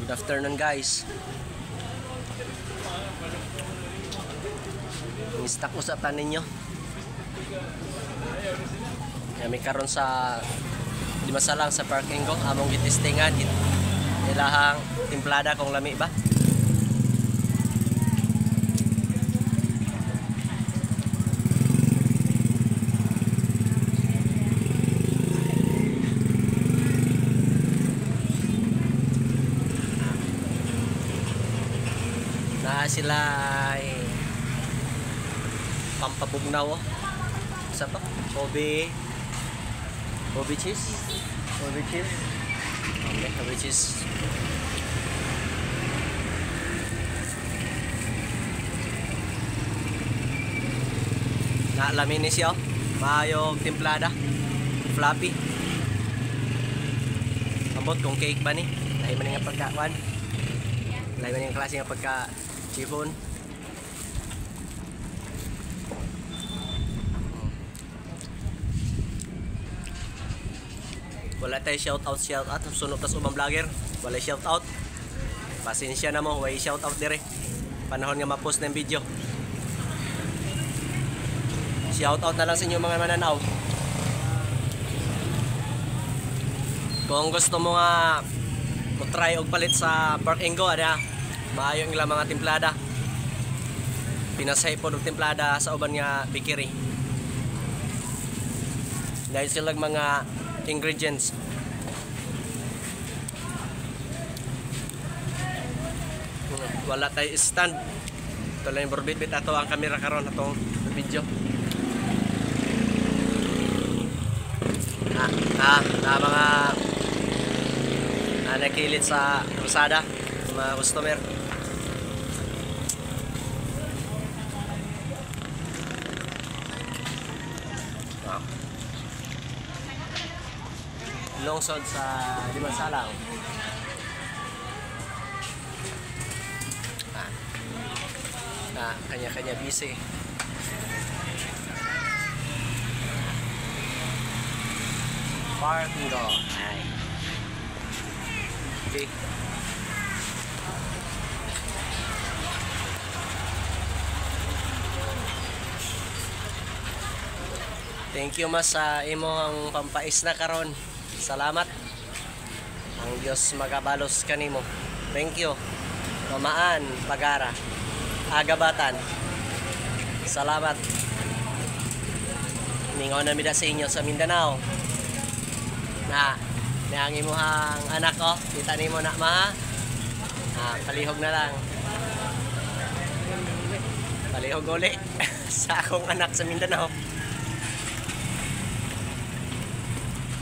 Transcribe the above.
Good afternoon guys. Mistak usapan ninyo. Kami karon sa Limasalang sa parking ko among gitistingan ilahang timplada kung lami ba. Na sila ay pampabugnaw. Sa to? Kobe cheese. Kobe cheese. Okay, Kobe cheese. Naalamin ni siya. Maayong timplada. Floppy. Ambot kung cake ba ni? Lahi man nga pagkakuan. Lahi man nga klase nga pagka chifon. Wala tayo shoutout. Sunod tas umang vlogger. Wala shoutout. Pasensya na mo. Wala shoutout dire. Panahon nga ma-post ng video. Shoutout na lang sa inyo mga mananaw. Kung gusto mo nga try og palit sa parking go, ada maayo ilang mga timplada. Pinasay po ng timplada sa uban nga bakery. Dahil silang mga ingredients. Wala tayo stand. Ito lang yung borbit-bit. Ito ang camera karon atong video. Na mga nakilit sa Rosada, mga customer. Longsod sa Limasalang. Kanya-kanya busy. Parking go. Ay. Okay. Thank you mas sa imo ang pampais na karon. Salamat. Ang Diyos magabalos kanimo. Thank you. Mamaan Pagara. Agabatan. Salamat. Ningaw na mida sa inyo sa Mindanao. Na ang imuhang anak ko, kita nimo na ma. Palihog na lang. Palihog uli sa akong anak sa Mindanao.